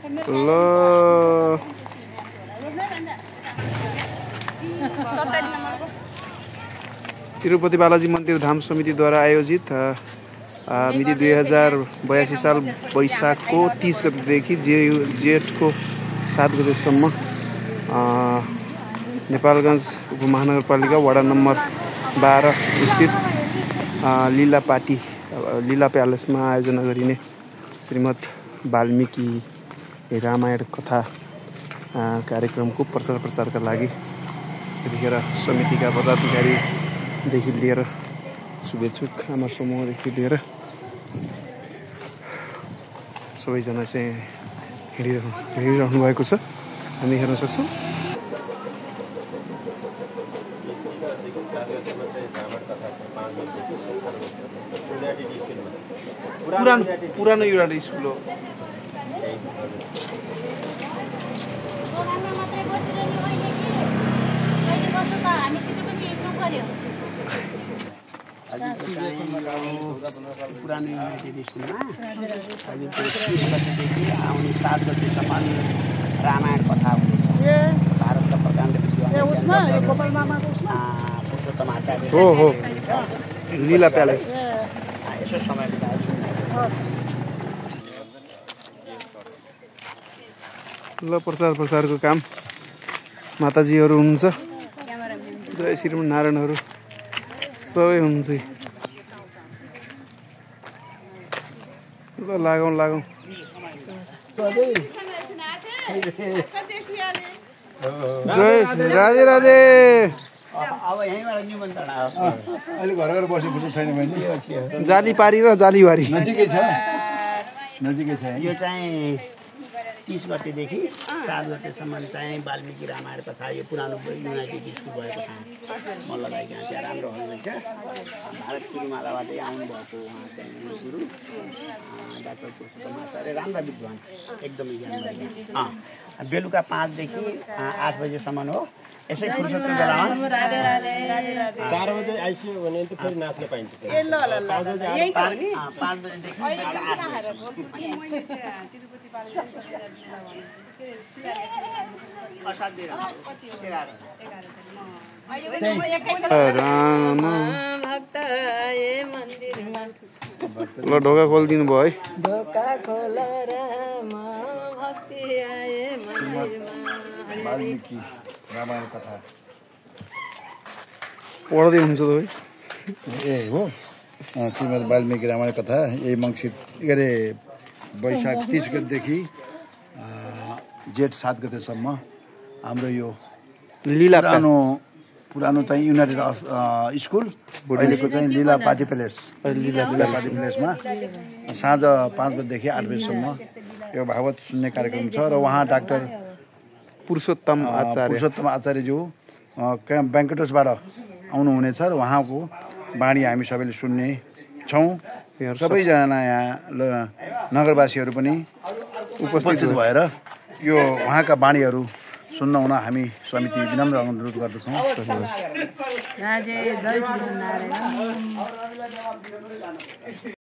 ल तिरुपति बालाजी मन्दिर धाम समितिद्वारा आयोजित मिति 2082 साल वैशाखको 30 गतेदेखि जेठको 7 गतेसम्म नेपालगञ्ज उपमहानगरपालिका वडा नम्बर 12 स्थित लीला प्यालेसमा आयोजना गरिने श्रीमद् वाल्मीकि रामायण कथा कार्यक्रमको प्रचारका लागि यतिखेर समितिका पदाधिकारीदेखि लिएर शुभेच्छुक आमा समूहदेखि लिएर सबैजना चाहिँ हिँडिरहनु भएको छ, हामी हेर्न सक्छौँ। पुरानो एउटा स्कुल हो। पुरानो युनाइटेड स्कुलमा अहिले 30 गतेदेखि आउने 7 गतेसम्म रामायण कथा हुँदैछ। भारतका प्रकाण्ड पुरुषोत्तम आचार्य हो लीला प्यालेस। यसो समय बिताएको ल प्रचारको काम माताजीहरू हुनुहुन्छ, जय श्रीमन्नारायणहरू सबै हुनुहुन्छ। ल लागौँ जय राधे राधे। अब यहीँबाट निमन्त्रण आयो। अहिले घर बस्नु फुर्सद छैन भने जाली पारी र जालीवारी नजिकै छ। यो चाहिँ 30 गतेदेखि 7 गतेसम्म चाहिँ वाल्मीकि रामायण कथा यो पुरानो युनाइटेड स्कुल भएको ठाउँ मल्ल दाइकहाँ त्यहाँ राम्रो हुनुहुन्छ। भारत गुरुमालाबाटै आउनुभएको उहाँ चाहिँ गुरु डाक्टर पुरुषोत्तम आचार्य राम्रा विद्वान एकदमै ज्ञान। बेलुका 5 देखि 8 बजेसम्म हो। यसै फुर्सदको बेलामा 4 बजे आइसक्यो भने त फेरि नाच्न पाइन्छ। 5 बजेदेखि ल ढोका खोलिदिनु भयो है। ढोका खोल राम भक्ति आए मन्दिरमा। वाल्मीकि रामायण कथा पढ्दै हुनुहुन्छ तपाईँ? ए हो, श्रीमद् वाल्मीकि रामायण कथा यही मङ्सिर के अरे वैशाख 30 गतेदेखि जेठ 7 गतेसम्म हाम्रो यो पुरानो चाहिँ युनाइटेड स्कुल अहिलेको चाहिँ लीला पार्टी प्यालेसमा साँझ 5 बजेदेखि 8 बजेसम्म यो भागवत सुन्ने कार्यक्रम छ। र उहाँ डाक्टर पुरुषोत्तम आचार्यज्यू ब्याङ्कटसबाट आउनुहुनेछ र उहाँको बाणी हामी सबैले सुन्ने छौँ। सबैजना यहाँ नगरवासीहरू पनि उपस्थित भएर यो उहाँका बाणीहरू सुन्न हुन हामी समिति विनम्र अनुरोध गर्दछौँ।